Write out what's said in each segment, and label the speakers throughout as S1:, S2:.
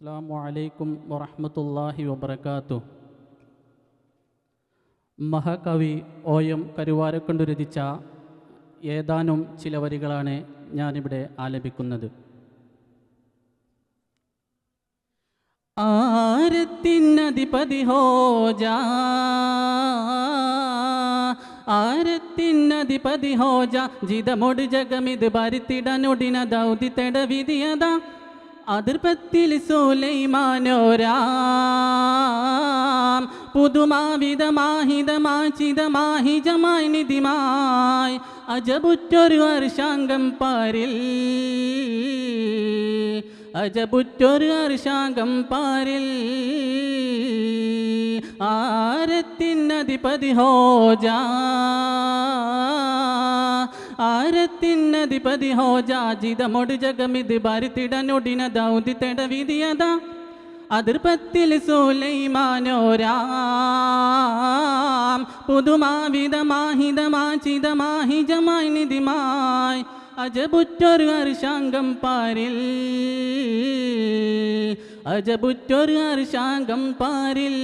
S1: അസ്സലാമു അലൈക്കും വറഹ്മത്തുള്ളാഹി വബറകാതുഹു. മഹാകവി OM കരുവാരക്കുണ്ട് രചിച്ച ഏതാനും ചില വരികളാണ് ഞാനിവിടെ ആലപിക്കുന്നത്. ആരത്തിനധിപതി ഹോജാ, ആരത്തിനധിപതി ഹോജാ, ജിതമൊട് ജഗമിത് ഭരിത്തിടനൊടിന ദൗതി തെടവിധിയതാ. അതിർപ്പത്തിൽ സുലൈമാനോരാം പുതുമാവിധമാഹിതമാചിതമാഹിജമായി നിധിമായി അജബുറ്റൊരു ഹർഷാംഗം പാരിൽ, അജബുറ്റൊരു ഹർഷാംഗം പാരിൽ. ആരത്തിനധിപതി ഹോജാ, ആരത്തിനധിപതി ഹോജാ, ജിതമൊട് ജഗമിത് ഭരിത്തിടനൊടിന ദൗതി തെടവിധിയതാ. അതിർപ്പത്തിൽ സുലൈമാനോരാം പുതുമാവിധമാഹിതമാചിതമാഹിജമായി നിധിമായി അജബുറ്റൊരു ഹർഷാംഗം പാരിൽ, അജബുറ്റൊരു ഹർഷാംഗം പാരിൽ.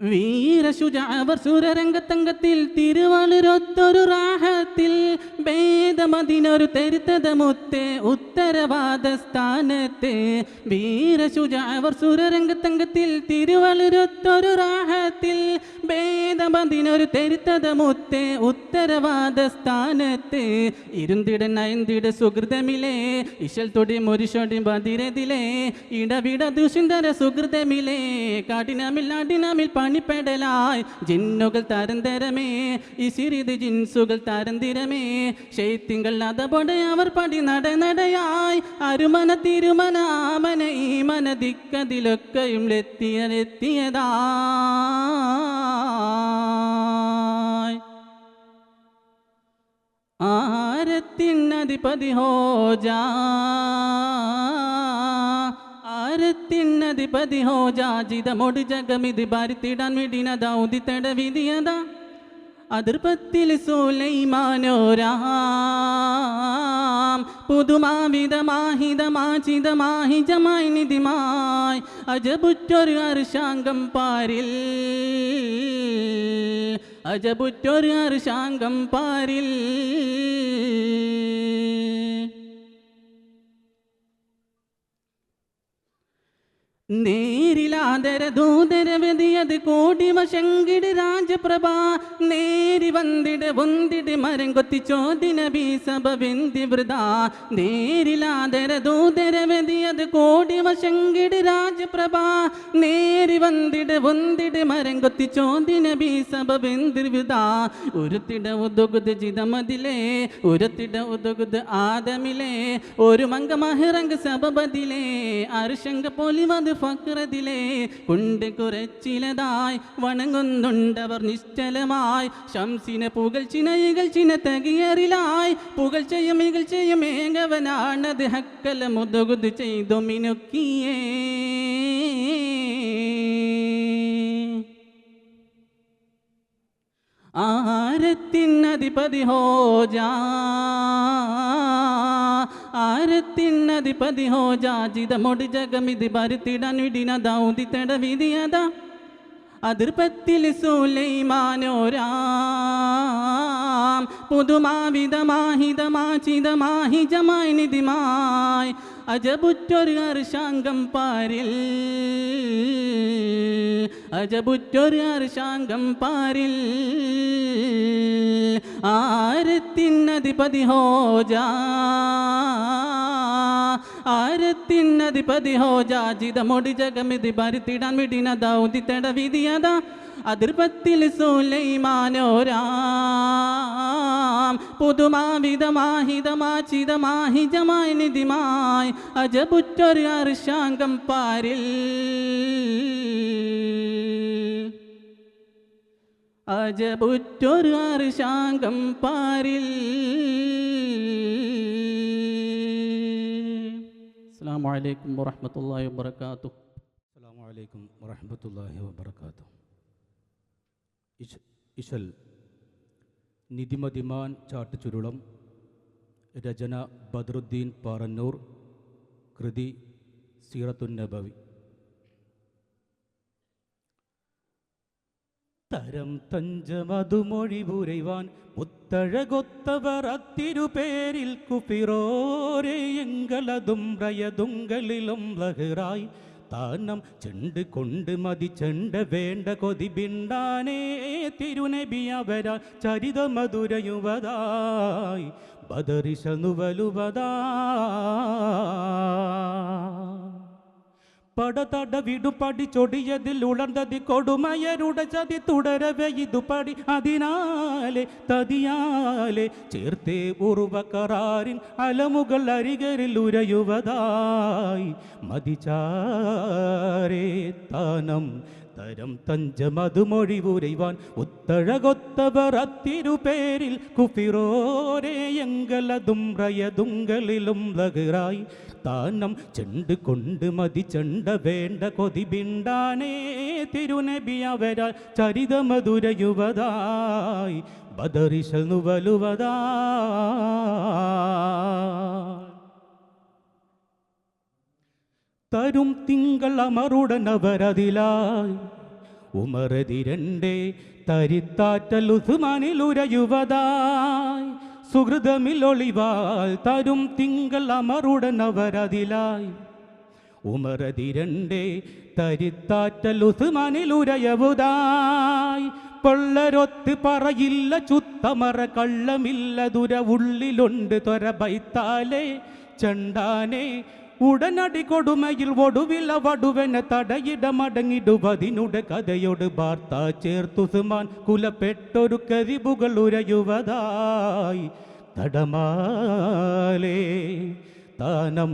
S1: വീരശുജാവർ സുരരംഗത്തങ്കത്തിൽ തിരുവളുരൊത്തൊരു റാഹത്തിൽ ഭേദമതിനൊരു തെരുത്തത മുത്തേ ഉത്തരവാദ സ്ഥാനത്തെ. വീരശുജാവർ സുരരംഗത്തങ്കത്തിൽ തിരുവളുരൊത്തൊരു റാഹത്തിൽ ഭേദമതിനൊരു തെരുത്തത മുത്തേ ഉത്തരവാദ സ്ഥാനത്തെ. ഇരുന്തിട നയന്തിട സുഹൃതമിലേ ഇശൽ തൊടി മുരിശൊടി ബദിരതിലേ ഇടവിട ദുഷിന്തര സുഹൃതമിലേ കാട്ടിനാമിൽ നാട്ടിനാമിൽ പണിപ്പെടലായി ജിന്നുകൾ തരന്തരമേ ഇസിരിത് ജിൻസുകൾ തരന്തിരമേ ഷെയ്ത്തിങ്കൾ അതപൊടെ അവർ പടി നടനടയായി അരുമന തിരുമന ആമന ഈ മന ദിക്കതിലൊക്കെയും എത്തിയതായി. ആരത്തിനധിപതി ഹോജാ, ആരത്തിനധിപതി ഹോജാ, ജിതമൊട് ജഗമിത് ഭരിത്തിടാൻ വിടിന ദൗതി തെടവിധിയതാ. അതിർപ്പത്തിൽ സുലൈമാനോരാം പുതുമാവിധമാഹിതമാചിതമാഹിജമായി നിധിമായി അജബുറ്റൊരു ഹർഷാംഗം പാരിൽ, അജബുറ്റൊരു ഹർഷാംഗം പാരിൽ. നേരിലാദര ദൂതരവതിയത് കോടിവശങ്കിട് രാജപ്രഭ നേരി വന്നിട് വന്നിട് മരം കൊത്തി ചോദിന ബീസഭവെന്തി വൃത. നേരിലാദര ദൂതരവതിയത് കോടിവശങ്കിട് രാജപ്രഭ നേരി വന്നിട് വന്നിട് മരം കൊത്തി ചോദിന ബീസഭവെന്തി വൃത. ഉരുത്തിട ഉദുകുത് ജിതമതിലേ ഉരുത്തിട ഉദുകുത് ആദമിലേ ഒരു മംഗ മഹിറങ്ക് സബബതിലേ അർശങ്ക പൊലിവത് ഫക്രതിലേ കൊണ്ട് കുറച്ചിലതായി വണങ്ങുന്നുണ്ടവർ നിശ്ചലമായി ശംസിനെ പുകഴ്ചിന ഇകഴ്ചിന തകിയറിലായി പുകഴ്ചയും ഇകഴ്ചയും ഏകവനാണത് ഹക്കല മുതുകുത് ചെയ്തു മിനുക്കിയേ. ആരത്തിനധിപതി ഹോജാ, ആരത്തിനധിപതി ഹോജാ, ജിതമൊട് ജഗമിത് ഭരിത്തിടാൻ വിടിന ദൗതി തെടവിധിയതാ. അതിർപ്പത്തിൽ സുലൈമാനോരാം പുതുമാവിധമാഹിതമാചിതമാഹിജമായി നിധിമായി അജബുറ്റൊരു ഹർഷാംഗം പാരിൽ, അജബുറ്റൊരു ഹർഷാംഗം പാരിൽ. ആരത്തിനധിപതി ഹോജാ, ആരത്തിനധിപതി ഹോജാ, ജിതമൊട് ജഗമിത് ഭരിത്തിടാൻ വിടിന ദൗതി തെടവിധിയതാ. അതിർപ്പത്തിൽ സുലൈമാനോരാം പുതുമാവിധമാഹിതമാചിതമാഹിജമായി നിധിമായി അജബുറ്റൊരു ഹർഷാംഗം പാരിൽ, അജബുറ്റൊരു ഹർഷാംഗം പാരിൽ. അസ്സലാമു അലൈക്കും വറഹ്മത്തുള്ളാഹി വബറകാതുഹു.
S2: അസ്സലാമു അലൈക്കും വറഹ്മത്തുള്ളാഹി വബറകാതുഹു. ഇശൽ നിധിമതിമാൻ ചാട്ടുചുരുളം. രചന ബദറുദ്ദീൻ പാറന്നൂർ. കൃതി സീറത്തുൻ നബവി. തരം തഞ്ചമതുമൊഴി പുരൈവാൻ മുത്തഴകൊത്തവർ അത്തിരുപേരിൽ കുഫിറോരേ എങ്കലതും റയതുങ്കലിലും ലഹറായി താനം ചെണ്ട് കൊണ്ട് മതി ചെണ്ട വേണ്ട കൊതിബിണ്ടാനേ തിരുനബിയവരാ ചരിത മധുരയുവതായി ബദറിശനുവലുവതാ പടതട വിടുപടി ചൊടിയതിൽ ഉളർന്നതി കൊടുമയരുടെ ചതി തുടരവെ ഇതുപടി അതിനാലെ തതിയാലെ ചേർത്തേ ഉറുവക്കറാരിൻ അലമുകൾ അരികരിൽ ഉരയുവതായി മതിചാരേ താനം തരം തഞ്ചമതുമൊഴി ഉരൈവാൻ ഉത്തഴകൊത്തവർ അത്തിരുപേരിൽ കുഫിറോരേ എങ്കലതും റയതുങ്കലിലും ലഹറായി താനം ചെണ്ട് കൊണ്ട് മതി ചെണ്ട വേണ്ട കൊതിബിണ്ടാനേ തിരുനബിയവരാൽ ചരിത മധുരയുവതായി ബദറിശനുവലുവതാ തരും തിങ്കൾ അമറുടനവരതിലായി ഉമറതിരണ്ടേ തരിത്താറ്റൽ ഉസ്മാനിലുരയുവതായി സുഹൃതമിലൊളിവാൽ തരും തിങ്കൾ അമറുടനവരതിലായി ഉമറതിരണ്ടേ തരിത്താറ്റൽ ഉസ്മാനിലുരയുവതായി പൊള്ളരൊത്ത് പറയില്ല ചുത്തമറ കള്ളമില്ല ദുര ഉള്ളിലുണ്ട് തൊര ബൈത്താലേ ചണ്ടാനേ ഉടനടി കൊടുമയിൽ ഒടുവില വടുവന തടയിട മടങ്ങിടുവതിനുടെ കഥയോട് വാർത്ത ചേർത്തുസുമാൻ കുലപ്പെട്ടൊരു കരിബുകൾ ഉരയുവതായി തടമാലേ താനം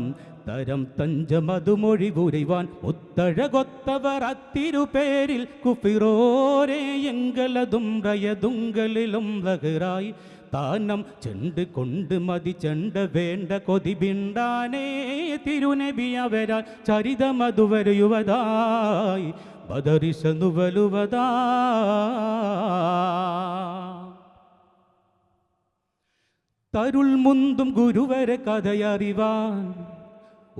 S2: തരം തഞ്ചമതുമൊഴി ഉരൈവാൻ മുത്തഴകൊത്തവർ അത്തിരുപേരിൽ കുഫിറോരേ എങ്കലതും റയതുങ്കലിലും ലഹറായി താനം ചെണ്ട് കൊണ്ട് മതി ചെണ്ട വേണ്ട കൊതിബിണ്ടാനേ തിരുനബിയവരാ ചരിത മധുവരയുവതായി ബദറിശനുവലുവതാ തരുൾ മുന്തും ഗുരുവരെ കഥയറിവാൻ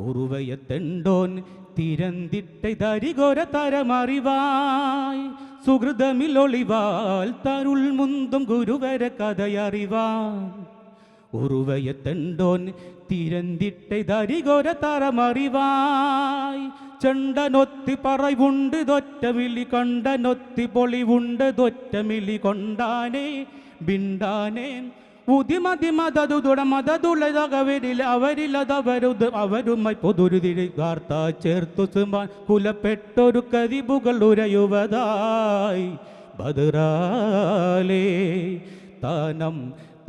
S2: ഉറുവയത്തെണ്ടോൻ തിരന്തിട്ടെ തരികൊര തരമറിവായി സുഹൃതമിലൊളിവാൽ തരുൾ മുന്തും ഗുരുവരെ കഥയറിവാൻ ഉറുവയത്തെണ്ടോൻ തിരന്തിട്ടെ തരികൊര തരമറിവായി ചെണ്ടനൊത്തി പറവുണ്ട് തൊറ്റമിലി കണ്ടനൊത്തി പൊളിവുണ്ട് തൊറ്റമിലി കൊണ്ടാനേ ബിണ്ടാനേ ഉതിമതിമതുട മതതുളതകവരിൽ അവരിലതവരുത് അവരുമായി പൊതുരുതിരി വാർത്ത ചേർത്തു സുമാൻ കുലപ്പെട്ടൊരു കരിബുകൾ ഉരയുവതായി ബദറാലേ താനം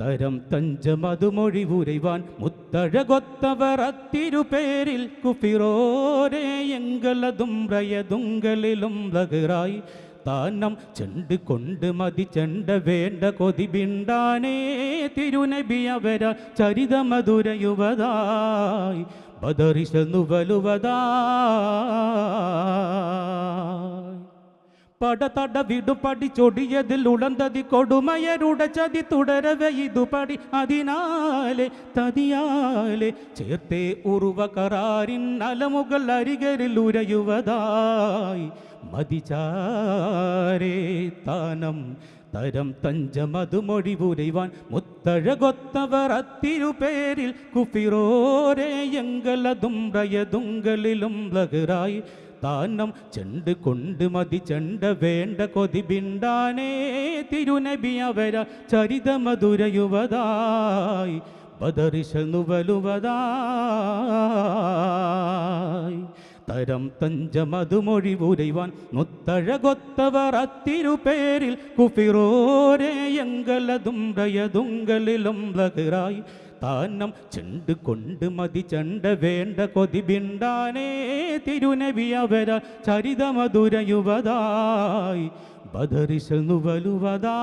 S2: തരം തഞ്ചമതുമൊഴി ഉരൈവാൻ മുത്തഴകൊത്തവർ അത്തിരുപേരിൽ കുഫിറോരേ എങ്കലതും റയതുങ്കലിലും ലഹറായി താനം ചെണ്ട് കൊണ്ട് മതി ചെണ്ട വേണ്ട കൊതിബിണ്ടാനേ തിരുനബിയവരാ ചരിത മധുരയുവതായി ബദറിശനുവലുവതാ പടതട വിടുപടി ചൊടിയതിൽ ഉളർന്നതി കൊടുമയരുടെ ചതി തുടരവെ ഇതുപടി അതിനാലെ തതിയാലെ ചേർത്തേ ഉറുവകറാരിൻ അലമുകൾ അരികരിൽ ഉരയുവതായി മതിചാരേ താനം തരം തഞ്ചമതുമൊഴി ഉരൈവാൻ മുത്തഴകൊത്തവർ അത്തിരുപേരിൽ കുഫിറോരേ എങ്കലതും റയതുങ്കലിലും ലഹറായി താനം ചെണ്ട് കൊണ്ട് മതി ചെണ്ട വേണ്ട കൊതിബിണ്ടാനേ തിരുനബിയവരാ ചരിത മധുരയുവതായി ബദറിശനുവലുവതായി തരം തഞ്ചമതുമൊഴി ഉരൈവാൻ മുത്തഴകൊത്തവർ അത്തിരുപേരിൽ കുഫിറോരേ എങ്കലതും റയതുങ്കലിലും ലഹറായി താനം ചെണ്ട് കൊണ്ട് മതി ചെണ്ട വേണ്ട കൊതിബിണ്ടാനേ തിരുനബിയവരാ ചരിത മധുരയുവതായി ബദറിശനുവലുവതാ.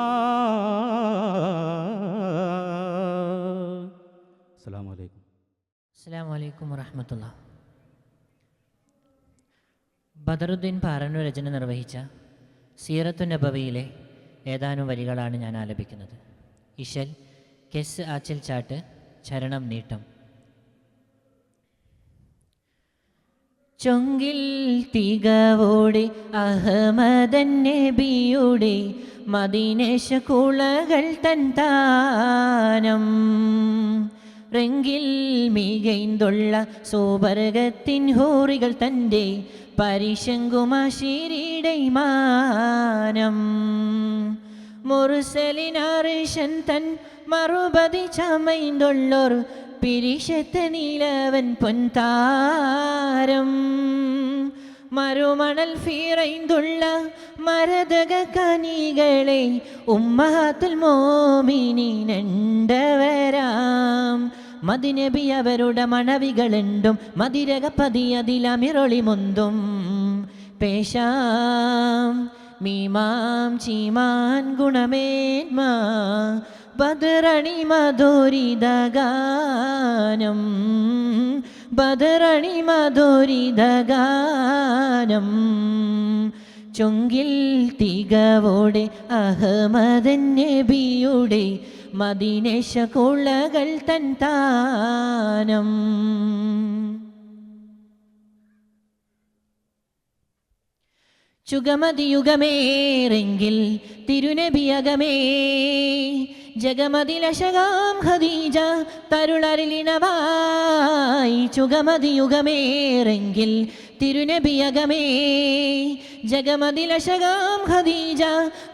S2: അസ്സലാമു അലൈക്കും.
S3: അസ്സലാമു അലൈക്കും വറഹ്മത്തുള്ളാഹി. ബദറുദ്ദീൻ പാറന്നൂർ രചന നിർവഹിച്ച സീറത്തു നബവിയിലെ ഏതാനും വരികളാണ് ഞാൻ ആലപിക്കുന്നത്. ഇശൽ കെസ് ആച്ചൽ ചാട്ട് ചരണം നീട്ടം. ചൊങ്കിൽ തികവോടെ അഹമ്മദൻ നബിയുടെ മദീനേശ കുളകൾ തൻ താനം റെങ്കിൽ മികൈന്തുള്ള സോബർഗത്തിൻ ഹോറികൾ തൻ്റെ പരിശങ്കുമാശിരിയുടെ മാനം മുർസലിനാറിഷൻ തൻ മറുപതി ചമൈന്തുള്ളൊരു പിരിശത്തെ നീലവൻ പൊൻതാരം മറുമണൽ ഫീറൈന്തുള്ള മരതക കനികളെ ഉമ്മഹാത്തുൽ മോമിനീനണ്ടവരാം മദിനബി അവരുടെ മണവികളുണ്ടും മതിരക പതിയതിലമിറൊളി മുന്തും പേശാം മീമാം ചീമാൻ ഗുണമേന്മ ബദറണി മധുരിതഗാനം ബദറണി മധുരിതഗാനം ചൊങ്കിൽ തികവോടെ അഹമ്മദൻ നബിയുടെ മദീനേശ കുളകൾ തൻ താനം ചുഗമതിയുഗമേറെങ്കിൽ തിരുനബിയകമേ ജഗമതിലശകാം ഖദീജ തരുളരിലിണവായി ചുഗമതിയുഗമേറെങ്കിൽ തിരുനബിയകമേ ജഗമതിലശകാം ഖദീജ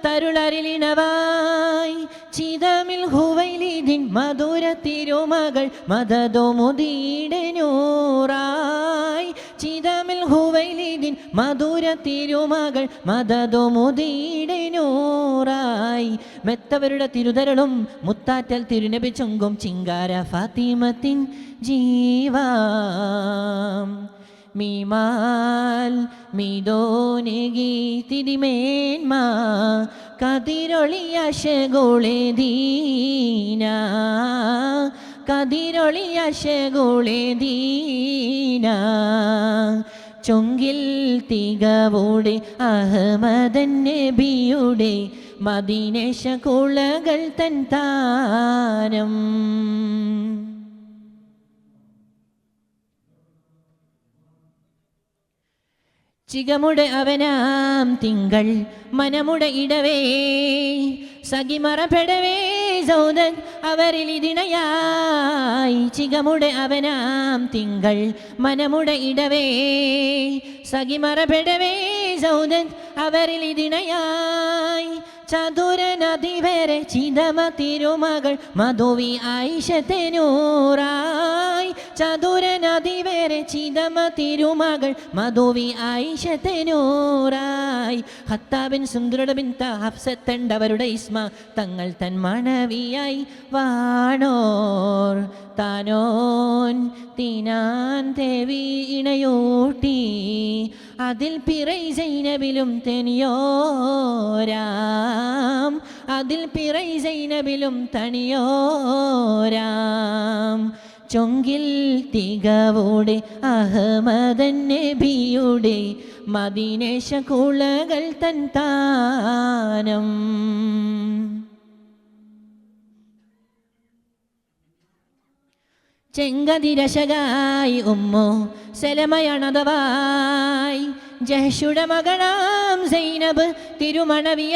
S3: തരുളരിലിണവായി ചിതമിൽ ഹുവൈലിദിൻ മധുര തിരുമകൾ മദദോ മുദീടെ നൂറായി ചിതമിൽ ഹുവൈലിദിൻ മധുര തിരുമകൾ മദദോ മുദീടെ നൂറായി മെത്തവരുടെ തിരുതരളും മുത്താറ്റൽ തിരുനബി ചൊങ്കും ചിങ്കാര ഫാത്തിമത്തിൻ ജീവാം മീമാൽ മീതോനെഗി തിരിമേന്മ കതിരൊളിയശഗോളെ ദീന കതിരൊളിയശഗോളെ ദീന ചൊങ്കിൽ തികവോടെ അഹമ്മദൻ നബിയുടെ മദീനേശ കുളകൾ തൻ താനം ചികമുടെ അവനാം തിങ്കൾ മനമുടെ ഇടവേ സഖിമറപ്പെടവേ സൗദൻ അവരിൽ ഇതിണയായി ചികമുടെ അവനാം തിങ്കൾ മനമുടെ ഇടവേ സഖിമറപ്പെടവേ സൗദൻ അവരിൽ ഇതിണയായി ചതുര നദി വരെ ചിതമ തിരുമകൾ മധുവി ആയിഷത്തെ നൂറായി ചതുര നദി വരെ ചിതമ തിരുമകൾ മധുവി ആയിഷത്തെ നൂറായി ഹത്താബിൻ സുന്ദരുടെ ബിന്ത ഹഫ്സത്തണ്ടവരുടെ ഇസ്മ തങ്ങൾ തൻ മണവിയായി വാണോർ താനോൻ തീനാൻ തേവി ഇണയൂട്ടി അതിൽ പിറൈ സൈനബിലും തെനിയോരാം അതിൽ പിറൈ സൈനബിലും തണിയോരാം ചൊങ്കിൽ തികവോടെ അഹമ്മദൻ നബിയുടെ മദീനേശ കുളകൾ തൻ താനം ചെങ്കതിരശകായി ഉമ്മു സലമയണതവായി ജഹ്ഷുടെ മകളാം സൈനബ് തിരുമണവിയതായി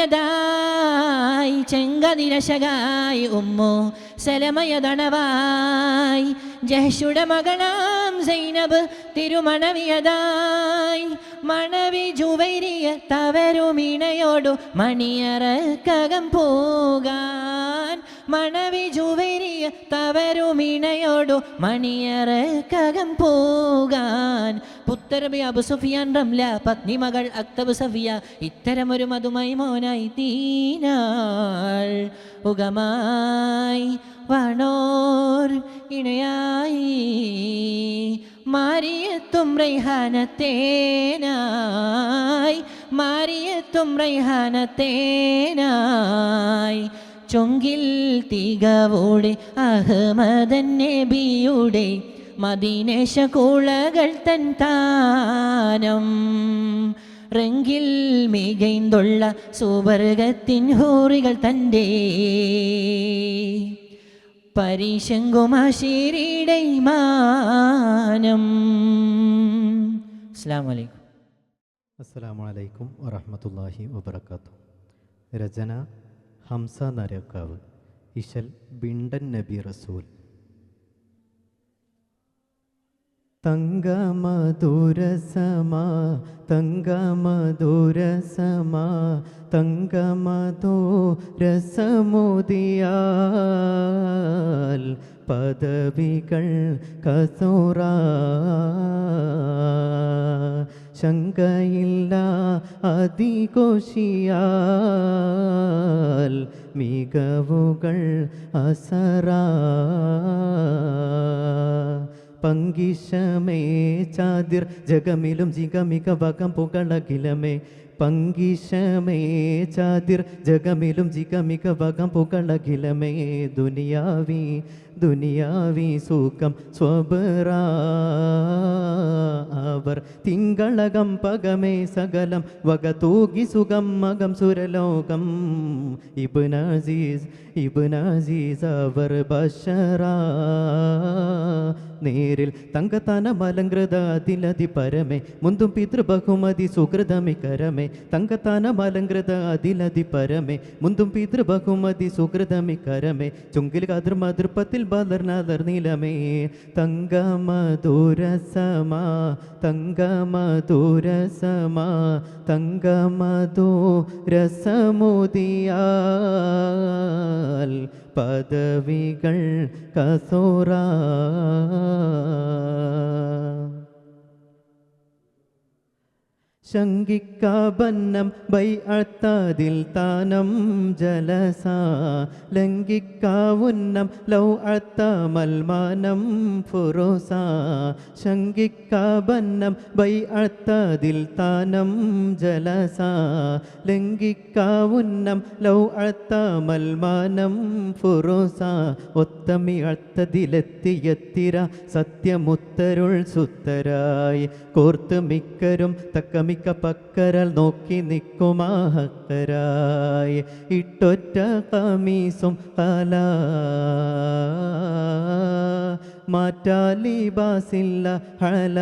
S3: ചെങ്കതിരശകായി ഉമ്മു സലമയതണവായി ജഹ്ഷുടെ മകളാം സൈനബ് തിരുമണവിയതായി മണവി ജുവൈരിയ തവരുമിണയോടു മണിയറക്കകം പോകാൻ മണവി ജുവൈരിയ തവരുമിണയോടു മണിയറക്കകം പോകാൻ പുത്രബി അബു സുഫിയാൻ റംല പത്നി മകൾ അക്തബ് സഫിയ ഇത്തരമൊരു മധുമായി മോനായി തീനാൾ ഉഗമായി വണോർ ഇണയായി മാറിയെത്തും റൈഹാനത്തേനായി മാറിയെത്തും റൈഹാനത്തേനായി ചൊങ്കിൽ തികവോടെ അഹമ്മദൻ നബിയുടെ മദീനേശ കുളകൾ തൻ താനം റെങ്കിൽ മികൈന്തുള്ള സുവർഗത്തിൻ ഹൂറികൾ തൻ്റെ പരിശങ്കുമാശീരിയുടെ മാനം. അസ്സലാമു അലൈക്കും.
S4: അസ്സലാമു അലൈക്കും വറഹ്മത്തുള്ളാഹി വബറകാതുഹു. രചന ഹംസ നരക്കാവ്. ഇശൽ ബിണ്ടൻ നബി റസൂൽ. തങ്കമധുരസമാ തങ്കമധുരസമാ തങ്കമധുരസമുദിയാൽ പദവികൾ കസൂറ ശങ്കയില്ല അതിഘോഷിയാൽ മികവുകൾ അസറ പങ്കിശമേ ചാതിർ ജഗമിലും ജിഗമിക വകം പുകളകിലമേ പങ്കിശമേ ചാതിർ ജഗമിലും ജിഗമിക വകം പുകളകിലമേ ദുനിയാവി ദുനിയാവി സുഖം സ്വബറ അവർ തിങ്കളകം പകമേ സകലം വക തൂകി സുഖം മകം സുരലോകം ഇബ്നസീസ് അവർ ബഷറ നേരിൽ തങ്കത്തന മലങ്കൃത അതിലതി പരമേ മുന്തും പിതൃബഹുമതി സുഹൃതമിക്കരമേ തങ്കത്തന മലങ്കൃത അതിലതി പരമേ മുന്തും പിതൃബഹുമതി സുഹൃതമിക്കരമേ ചുങ്കിൽ കതിർ മതിർപ്പത്തിൽ ബലർനാദർ നീലമേ തങ്കമധുരസമാ തങ്കമധുരസമാ തങ്കമധുരസമുദിയാൽ പദവികൾ കസൂറ ശങ്കിക്കാബന്നം ബൈഅത്തതിൽ താനം ജലസ ലംഘിക്കാവുന്നം ലൗ അത്ത മൽമാനം ഫുറുസ ശങ്കിക്കാബന്നം ബൈഅത്തതിൽ താനം ജലസ ലംഘിക്കാവുന്നം ലൗ അത്ത മൽമാനം ഫുറുസ ഒത്തമി അത്തതിലെത്തിയെത്തിര സത്യമുത്തരുൾ സുത്തരായി കോർത്ത് മിക്കരും തക്കമിക്ക പക്കരൽ നോക്കി നിൽക്കുമാഹക്കരായി ഇട്ടൊറ്റ കമീസും കല മാറ്റാലിബാസില്ല ഹല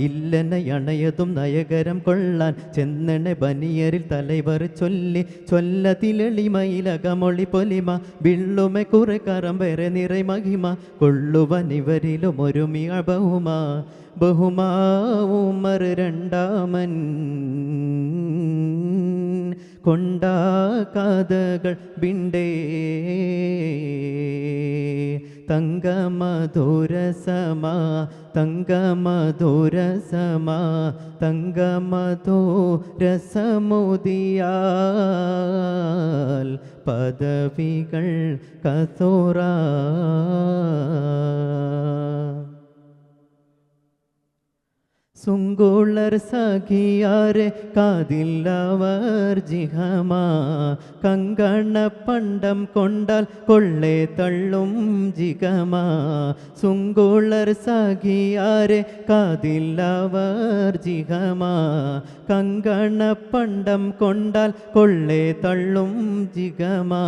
S4: ഇല്ലെന്ന അണയതും നയകരം കൊള്ളാൻ ചെന്നെണ്ണ ബനിയരിൽ തലൈവർ ചൊല്ലി ചൊല്ലതിലെളിമയിലകമൊളി പൊലിമ വിള്ളുമെ കുറെ കറം വരെ നിറൈ മഹിമ കൊള്ളുവൻ ഇവരിലും ഒരുമിയ ബഹുമാ ഉമർ രണ്ടാമൻ കൊണ്ട കഥകൾ ബിണ്ടേ തങ്കമധുരസമാ തങ്കമധുരസമാ തങ്കമധുരസമുദിയാൽ പദവികൾ കസൂറ സുങ്കുളർ സഖിയാരെ കാതില്ലവർ ജിഹമാ കങ്കണ പണ്ടം കൊണ്ടാൽ കൊള്ളെ തള്ളും ജിഗമാ സുങ്കുളർ സഖിയാരെ കാതില്ലവർ ജിഹമാ കങ്കണ പണ്ടം കൊണ്ടാൽ കൊള്ളെ തള്ളും ജിഗമാ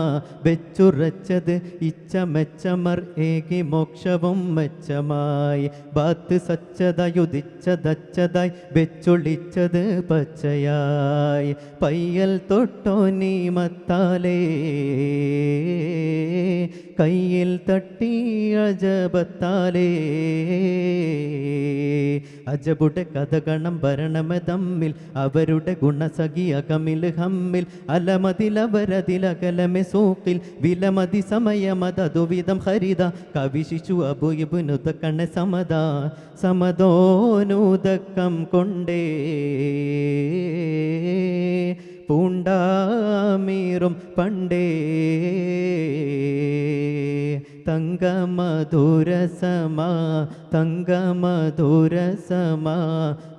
S4: വെച്ചുറച്ചത് ഇച്ച മെച്ചമർ ഏകി മോക്ഷവും മെച്ചമായി ബാത്ത് സച്ചതയുദിച്ചതച്ചതായി വെച്ചൊളിച്ചത് പച്ചയായി പയ്യൽ തൊട്ടോ നീമത്താലേ കയ്യിൽ തട്ടി അജബത്താലേ അജബുടെ കഥകണം ഭരണമെ തമ്മിൽ അവരുടെ ഗുണസഖി അകമിൽ ഹമ്മിൽ അലമതിലവരതിലകലമെ സൂക്കിൽ വിലമതി സമയമതതുവിധം ഹരിത കവിശിശു അബുയിബുനുതക്കണ സമതോനുദക്കം കൊണ്ടേ പൂണ്ടാമീറും പണ്ടേ തങ്കമധുരസമാ തങ്കമധുരസമാ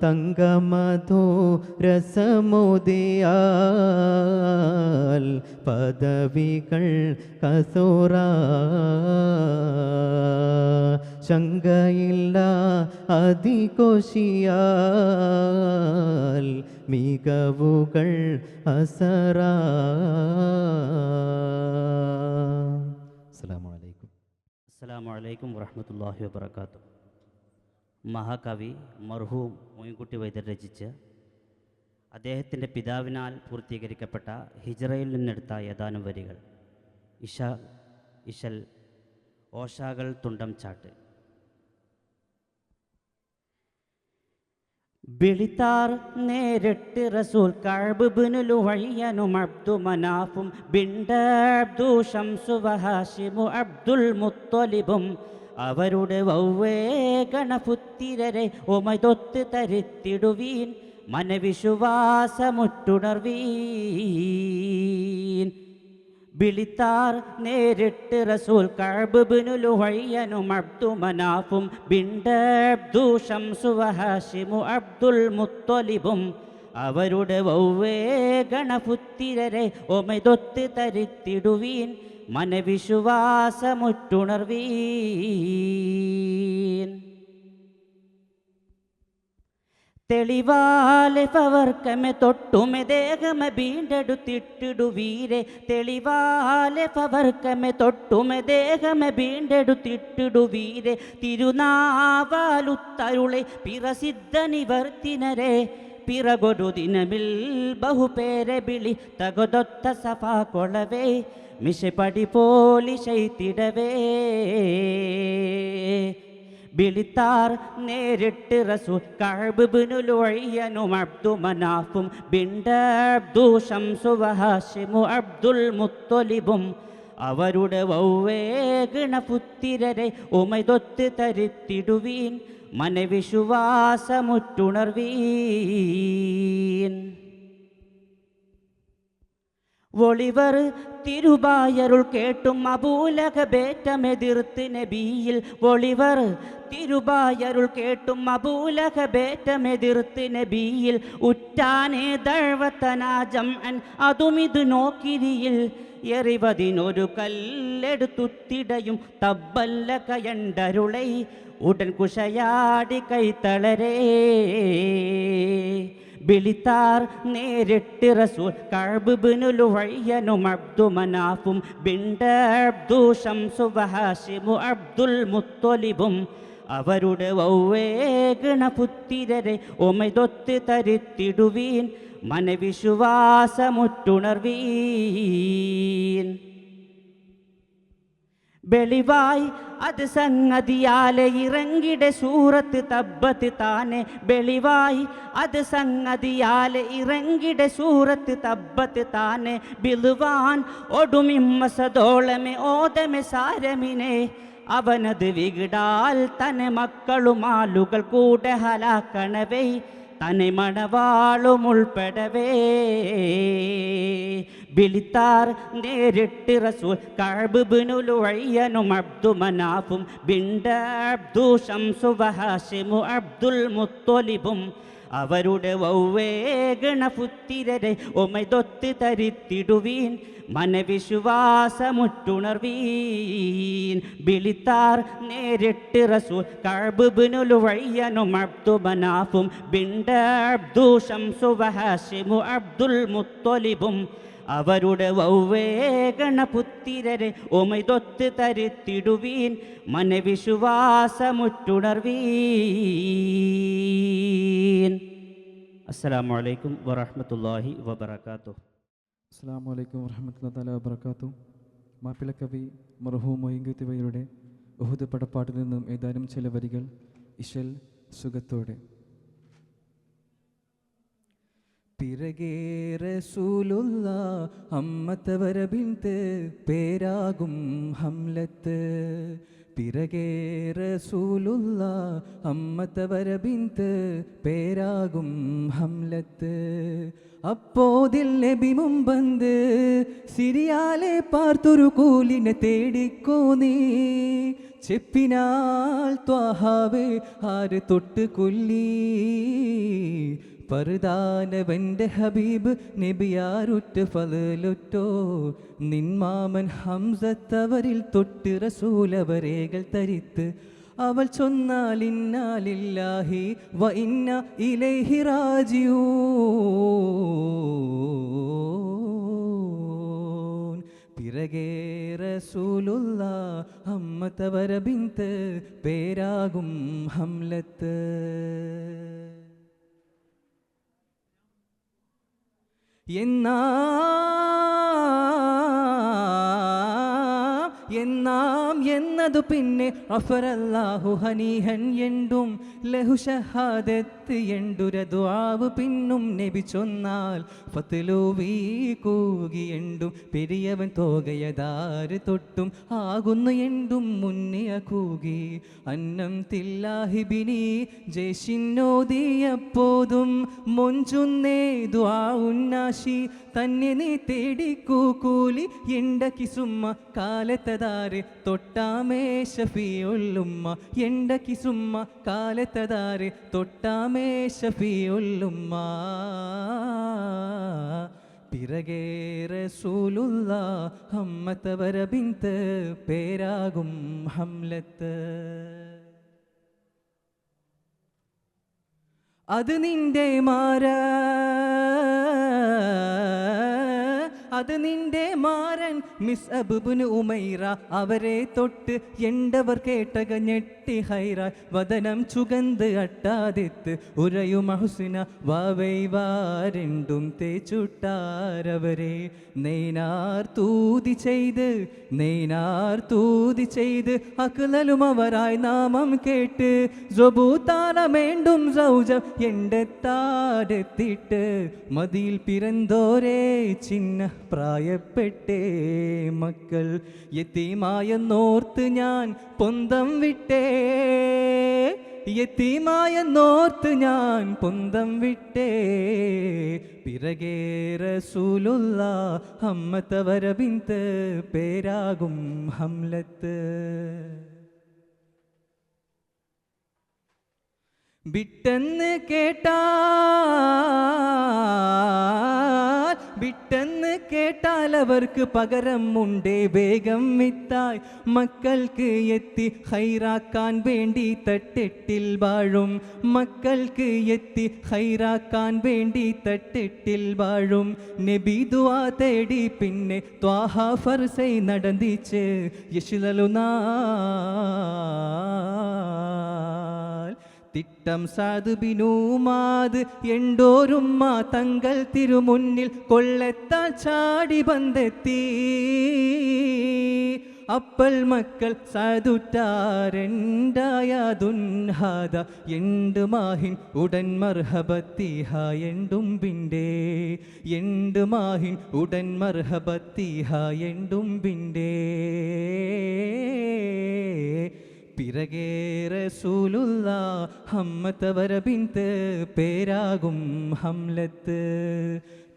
S4: തങ്കമധുരസമുദിയാൽ പദവികൾ കസൂറ ശങ്കയില്ല അതികോശിയാൽ മികവുകൾ അസറ. അസ്സലാമു അലൈക്കും.
S5: അസ്സലാമു അലൈക്കും വറഹ്മത്തുള്ളാഹി വബറകാതുഹു. മഹാകവി മർഹൂം മൊയ്ൻകുട്ടി വൈദ്യർ രചിച്ച് അദ്ദേഹത്തിൻ്റെ പിതാവിനാൽ പൂർത്തീകരിക്കപ്പെട്ട ഹിജ്റയിൽ നിന്നെടുത്ത ഏതാനും വരികൾ. ഇശൽ ഓഷാകൾ തുണ്ടം ചാട്ട്. ബിളിത്താർ നേരിട്ട് റസൂൽ കഅബ് ബിനു ലുഹയ്യനും അബ്ദു മനാഫും ബിൻഡ് അബ്ദു ശംസു വഹാശിമു അബ്ദുൽ മുത്തലിബും അവരുടെ വൗവേ ഗണപുത്തിരരെ ഒമതൊത്ത് തരുത്തിടുവീൻ മനവിശ്വാസമുറ്റുണർവീൻ. ബിളിത്താർ നേരിട്ട് റസൂൽ കഅബ് ബിനു ലുഹയ്യനും അബ്ദു മനാഫും ബിൻഡ് അബ്ദു ശംസു വഹാശിമു അബ്ദുൽ മുത്തലിബും അവരുടെ വൗവേ ഗണപുത്തിരരെ ഒമതൊത്ത് തരുത്തിടുവീൻ മനവിശ്വാസമുറ്റുണർവീൻ. തെളിവാലെ പവർക്കമെ തൊട്ടുമെ ദേഹമെ വീണ്ടെടുത്തിട്ടിടുവീരെ തെളിവാലെ പവർക്കമെ തൊട്ടുമെ ദേഹമെ വീണ്ടെടുത്തിട്ടിടുവീരെ തിരുനാവാലുത്തരുളെ പിറസിദ്ധ നിവർത്തിനരെ പിറകൊരു ദിനമിൽ ബഹുപേരെ ബിളി തകൊതൊത്ത സഫാ കൊളവേ മിശപടി പോലിശൈത്തിടവേ. ബിളിത്താർ നേരിട്ട് റസൂൽ കഅബ് ബിനു ലുഹയ്യനും അബ്ദു മനാഫും ബിൻഡ് അബ്ദു ശംസു വഹാശിമു അബ്ദുൽ മുത്തലിബും അവരുടെ വൗവേ ഗണപുത്തിരരെ ഉമൈതൊത്ത് തരുത്തിടുവീൻ മനവിശ്വാസമുറ്റുണർവീൻ. ഒളിവർ തിരുബായരുൾ കേട്ടും അബൂലഹബേറ്റമെതിർത്ത് നബിയിൽ ഒളിവർ തിരുബായരുൾ കേട്ടും അബൂലഹബേറ്റമെതിർത്ത് നബിയിൽ ഉറ്റാനേ ദഴവത്തനാജം അതുമിത് നോക്കിരിയിൽ എറിവതിനൊരു കല്ലെടുത്തുത്തിടയും തബ്ബല്ല കയണ്ടരുളൈ ഉടൻ കുശയാടി കൈത്തളരേ. ബിളിത്താർ നേരിട്ട് റസൂൽ കഅബ് ബിനു ലുഹയ്യനും അബ്ദു മനാഫും ബിൻഡ് അബ്ദു ശംസു വഹാശിമു അബ്ദുൽ മുത്തലിബും അവരുടെ വൗവേ ഗണപുത്തിരരെ ഒമൈതൊത്ത് തരുത്തിടുവീൻ മനവിശ്വാസമുറ്റുണർവീൻ. വെളിവായി അത് സംഗതിയാലെ ഇറങ്ങിടെ സൂറത്ത് തബ്ബത്ത് താനെ വെളിവായി അത് സംഗതിയാലെ ഇറങ്ങിടെ സൂറത്ത് തബ്ബത്ത് താനെ ബിളുവാൻ ഒടുമിമ്മസതോളമെ ഓതമെ സാരമിനെ അവനത് വികിടാൽ തന്നെ മക്കളുമാലുകൾ കൂടെ ഹലാക്കണവേ തന്നെ മണവാളും ഉൾപ്പെടവേ. ബിളിത്താർ നേരിട്ട് റസൂൽ കഅബ് ബിനു ലുഹയ്യനും അബ്ദു മനാഫും ബിൻഡ് അബ്ദു ശംസു വഹാശിമു അബ്ദുൽ മുത്തലിബും അവരുടെ വൗവേ ഗണപുത്തിരരെ ഒമൈതൊത്ത് തരുത്തിടുവീൻ മനവിശ്വാസമുറ്റുണർവീൻ. ബിളിത്താർ നേരിട്ട് റസൂൽ കഅബ് ബിനു ലുഹയ്യനും അബ്ദു മനാഫും ബിൻഡ് അബ്ദു ശംസു വഹാശിമു അബ്ദുൽ മുത്തലിബും അവരുടെ വൗവേ ഗണപുത്തിരരെ ഒമൈതൊത്ത് തരുത്തിടുവീൻ മനവിശ്വാസമുറ്റുണർവീൻ. അസ്സലാമു അലൈക്കും വറഹ്മത്തുള്ളാഹി വബറകാതുഹു.
S6: അസ്സലാമു അലൈക്കും വറഹ്മത്തുള്ളാഹി തആല വബറകാതുഹു. മാപ്പിളക്കവി മർഹൂം മൊയ്ൻകുട്ടി വൈദ്യരുടെ ഉഹുദ് പടപ്പാട്ടിൽ നിന്നും ഏതാനും ചില വരികൾ. ഇശൽ സുഖത്തോടെ. പിറകേ റസൂലുള്ള അമ്മത്തവര ബിൻത്ത് പേരാകും ഹംലത്ത് പിറകേ റസൂലുള്ള അമ്മത്തവര ബിന്ത് പേരാകും ഹംലത്ത്. അപ്പോതിൽ നബി മുമ്പന്ത് സിരിയാലെ പാർത്തൊരു കൂലിനെ തേടിക്കോ നീ. ചെപ്പിനാൽ ത്വാഹാവേ ആര് തൊട്ട് കൊല്ലി. പറുദാനവൻ്റെ ഹബീബ് നബിയാരുറ്റ് ഫലുറ്റോ. നിന്മാമൻ ഹംസത്തവരിൽ തൊട്ട് റസൂലവരേകൾ തരിത്ത്. അവൾ ചൊന്നാൽ ഇന്നാലില്ലാഹി വ ഇന്ന ഇലൈഹി റാജിഊൻ. പിറകേ റസൂലുള്ള അമ്മത്തവര ബിന്ത് പേരാകും ഹംലത്ത്. എന്നാം എന്നതു പിന്നെ അഫറല്ലാഹു ഹനീഹൻ എണ്ടും ലഹു ഷഹാദത്ത് എണ്ടുര ദുആവ് പിന്നും നബി ചൊന്നാൽ ഫത്ലൂവി കൂകി എണ്ടും പെരിയവൻ തോകയതാര് തൊട്ടും ആകുന്നു എണ്ടും മുന്നിയ കൂകി. അന്നം തില്ലാഹി ബിനി ജയ്ഷിന്നോദിയപ്പോതും മൊഞ്ചുന്നേ ദുആ ഉന്നാശി തന്നെ നീ തേടിക്കൂ കൂലി. എണ്ടക്കി സുമ്മ കാലത്തതാര് തൊട്ടാമേ ഷഫീഉല്ലുമ്മ. എണ്ടക്കി സുമ്മ കാലത്തതാര് തൊട്ടാമേ ഷഫീഉല്ലുമ്മ. പിറകേ റസൂലുള്ള അമ്മത്തവര ബിന്ത് പേരാകും ഹംലത്ത്. അത് നിന്റെ മാരൻ മിസ് അബുബുന് ഉമൈറ. അവരെ തൊട്ട് എണ്ടവർ കേട്ടക ഞെട്ടി ഹൈറ. വദനം ചുഗന്ത് അട്ടാതെത്ത് ഉരയു മഹുസിന വാവൈവാരെണ്ടും തേച്ചുട്ടാരവരെ. നെയ്നാർ തൂതി ചെയ്ത് അക്ലലും അവരായി നാമം കേട്ട്. ജബൂതാനമേണ്ടും സൗജം എണ്ടെത്താടെത്തിട്ട്. മതിയിൽ പിറന്തോരേ ചിന്ന പ്രായപ്പെട്ടേ മക്കൾ. യതീമായെന്നോർത്ത് ഞാൻ പൊന്തം വിട്ടേ. യതീമായെന്നോർത്ത് ഞാൻ പൊന്തം വിട്ടേ. പിറകേ റസൂലുള്ള അമ്മത്തവര ബിന്ത് പേരാകും ഹംലത്ത്. വിട്ടെന്ന് കേട്ടാൽ അവർക്ക് പകരം ഉണ്ടേ വേഗം വിത്തായി. മക്കൾക്ക് എത്തി ഹൈറാക്കാൻ വേണ്ടി തട്ടെട്ടിൽ വാഴും. മക്കൾക്ക് എത്തി ഹൈറാക്കാൻ വേണ്ടി തട്ടെട്ടിൽ വാഴും. നബി ദുആ തേടി പിന്നെ ത്വാഹ ഫർസൈ നടന്നിച്ച് യശ്ലലുനാൾ. തിട്ടം സാദ് ബിനൂമാത് എണ്ടോരുമ്മ തങ്ങൾ തിരുമുന്നിൽ കൊള്ളെത്താൻ ചാടി ബന്തെത്തി. അപ്പൽ മക്കൾ സാധുറ്റാരെണ്ടായതുൻഹാദ എണ്ട് മാഹിൻ ഉടൻ മർഹബത്തിഹ എണ്ടും ബിണ്ടേ. എണ്ട് മാഹിൻ ഉടൻ മർഹബത്തിഹ എണ്ടും ബിണ്ടേ. പിറകേ റസൂലുള്ള അമ്മത്തവര ബിന്ത് പേരാകും ഹംലത്ത്.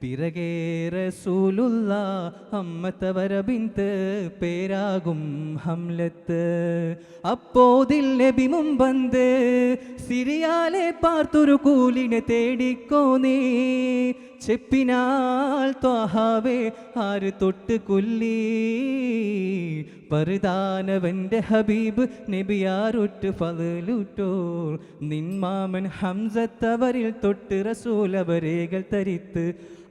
S6: പിറകേ റസൂലുള്ള അമ്മത്തവര ബിന്ത് പേരാകും ഹംലത്ത്. അപ്പോതിൽ നബി മുമ്പന്ത് സിരിയാലെ പാർത്തൊരു കൂലിനെ തേടിക്കോ നീ. ചെപ്പിനാൽ ത്വാഹാവേ ആര് തൊട്ട് കൊല്ലി. പറുദാനവൻ്റെ ഹബീബ് നബിയാരുറ്റ് ഫലുറ്റോ. നിന്മാമൻ ഹംസത്തവരിൽ തൊട്ട് റസൂലവരേകൾ തരിത്ത്.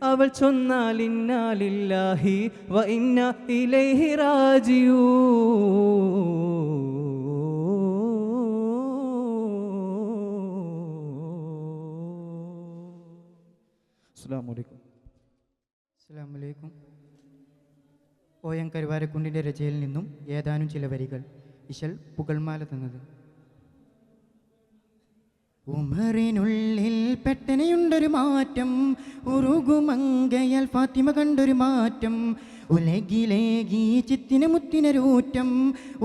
S6: അവൾ ചൊന്നാൽ ഇന്നാലില്ലാഹി വ ഇന്ന ഇലൈഹി റാജിഊൻ.
S7: അസ്സലാമു അലൈക്കും. OM കരുവാരക്കുണ്ടിൻ്റെ രചനയിൽ നിന്നും ഏതാനും ചില വരികൾ. ഇശൽ പുകൾമാല തന്നത്. ഉമറിനുള്ളിൽ പെട്ടനെയുണ്ടൊരു മാറ്റം. ഉറുകുമങ്കയാൽ ഫാത്തിമ കണ്ടൊരു മാറ്റം. ഉലകിലേകി ചിത്തിന മുത്തിനരൂറ്റം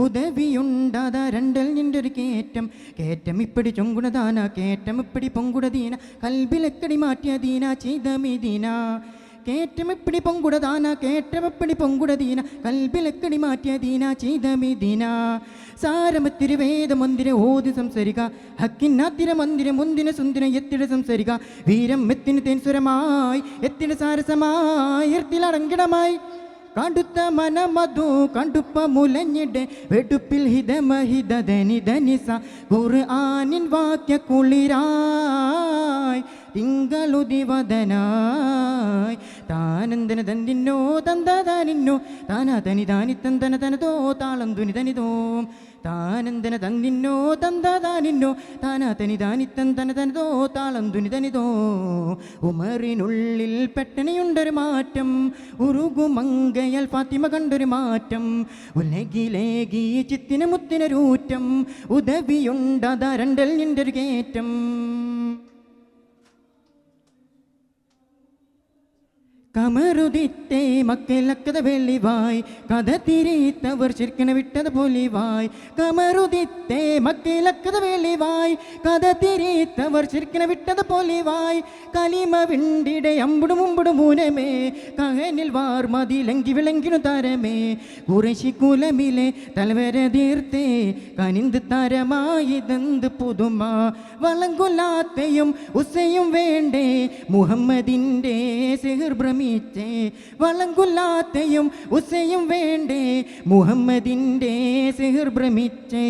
S7: ഉദവിയുണ്ടാത രണ്ടൽ നിൻ്റെ ഒരു കേറ്റം കേറ്റം ഇപ്പടി ചൊങ്കുണദാന കേറ്റം ഇപ്പടി പൊങ്കുടദീന കൽബിലെക്കടി മാറ്റിയദീന ചെയ്തമിദീന കേറ്റമെപ്പടി പൊങ്കുടദാന കേറ്റമെപ്പടി പൊങ്കുടദീന കൽബിലെക്കടി മാറ്റിയദീന ചെയ്തമിദീന സാരമത്തിരി വേദമന്ദിര ഓതി സംസരിക ഹക്കിന്നാത്തിര മന്ദിര മുന്തിന സുന്ദിര എത്തിട സംസരിക വീരം എത്തിന് തേൻസുരമായി എത്തിട സാരസമായി എത്തിലടങ്കിടമായി കടുത്ത മനമധു കണ്ടുപ്പ മുലഞ്ഞിടെ വെടുപ്പിൽ ഹിതമഹിതനി ധനിസ ഖുർആനിൻ വാക്യ കുളിരായി തിങ്കളുദിവദനായി താനന്ദന തന്തിന്നോ തന്തതാനിന്നോ താനാ തനി താനി തന്തന തനതോ താളം തുനി തനിതോ താനന്ദന തന്തിന്നോ തന്തതാനിന്നോ താനാ തനി താനി തന്തന തനതോ താളം തുനി തനിതോ ഉമറിനുള്ളിൽ പെട്ടനെയുണ്ടൊരു മാറ്റം ഉറുകുമങ്കയൽ ഫാത്തിമ കണ്ടൊരു മാറ്റം ഉലകിലേകി ചിത്തിന മുത്തിനരൂറ്റം ഉദവിയുണ്ടതാ രണ്ടൽ നിൻ്റെ ഒരു കേറ്റം കമറുദിത്തേ മക്കളക്കഥ വെള്ളിവായ് കഥ തിരിത്തവർ ശിർക്കണ വിട്ടത് പൊലിവായ് കമറുദിത്തേ മക്കളക്കഥ വെള്ളിവായ് കഥ തിരിത്തവർ ശിർക്കണ വിട്ടത് പൊലിവായ് കലിമ വിണ്ടിടെ അമ്പുടു മുമ്പുടു മൂനമേ കഹനിൽ വാർമതി ലങ്കി വിളങ്കിനു താരമേ കുറശി കുലമിലെ തലവര തീർത്തേ കനിന്ത് താരമായി ദന്ത് പുതുമ വളങ്കുലാത്തയും ഉസയും വേണ്ടേ മുഹമ്മദിൻ്റെ സിഹിർ ഭ്രമി വളങ്കുല്ലാത്തയും ഉസയും വേണ്ടേ മുഹമ്മദിൻ്റെ സിഹിർ ഭ്രമിച്ചേ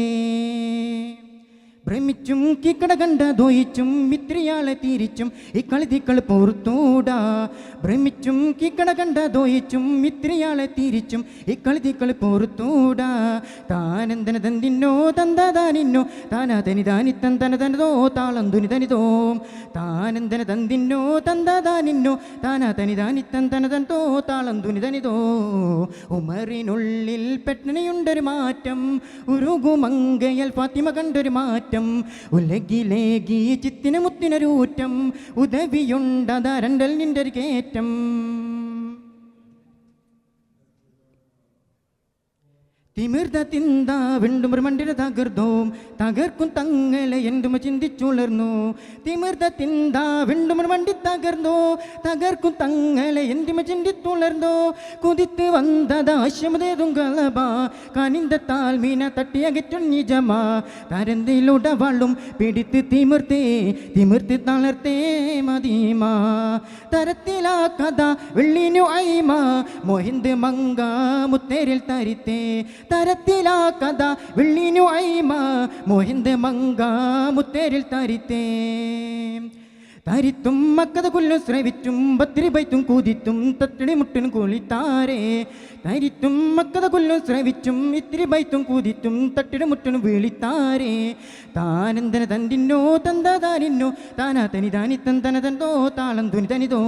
S7: ഭ്രമിച്ചും കിക്കട കണ്ട ദ്വയിച്ചും മിത്രിയാളെ തിരിച്ചും ഈ കളിതിക്കൾ പുറത്തൂടാ ഭ്രമിച്ചും കിക്കട കണ്ട ദ്വയിച്ചും മിത്രിയാളെ തിരിച്ചും ഈ കളിതിക്കൾ പുറത്തൂടാ താനന്ദന തന്തിന്നോ തന്തതാനിന്നോ താനാ തനി താനി തന്തന തനതോ താളം തുനി തനിതോ താനന്ദന തന്തിന്നോ തന്തതാനിന്നോ താനാ തനി താനി തന്തന തനതോ താളം തുനി തനിതോ ഉമറിനുള്ളിൽ പെട്ടനെയുണ്ടൊരു മാറ്റം ഉരുകുമങ്കയൽ ഫാത്തിമ കണ്ടൊരു മാറ്റം ഉലകിലേകി ചിത്തിന മുത്തിനരൂറ്റം ഉദവിയുണ്ടതാ രണ്ടൽ നിൻ്റെ ഒരു കേറ്റം തിമിർത തിന്ത വിണ്ടുമർ മണ്ടിര തകർന്നോം തകർക്കും തങ്ങളെ എന്തുമ ചിന്തിച്ചുളർന്നു തിമിർത തിന്ത വിണ്ടുമർ മണ്ടി തകർന്നോ തകർക്കും തങ്ങളെ എന്തുമ ചിന്തിത്തുളർന്നോ കുതിത്ത് വന്നതാശ്യമതേതും കളബ കനിന്ത താൽമീന തട്ടിയകറ്റും നിജമാ തരന്തിലുടവളും പിടിത്ത് തിമിർത്ത് തളർത്തേ മദീമ തരത്തിലാ കഥ വെള്ളിനു ഐമ മൊഹിന്ദ് മങ്ക മുത്തേരിൽ തരിത്തേ തരത്തിലാ കഥ വെള്ളിനു ഐമ മൊഹിന്ദ് മങ്ക മുത്തേരിൽ തരിത്തേ തരിത്തും മക്കത കൊല്ലും ശ്രവിച്ചും ബത്തിരി ബൈത്തും കൂതിത്തും തട്ടിടി മുട്ടിനും കുളിത്താരേ തരിത്തും മക്കത കൊല്ലും ശ്രവിച്ചും ഇത്തിരി ബൈത്തും കൂതിത്തും തട്ടിടി മുട്ടിനും വിളിത്താരേ താനന്ദന തന്തിന്നോ തന്തതാനിന്നോ താനാ തനി താനി തന്തന തന്തോ താളം തുനി തനിതോ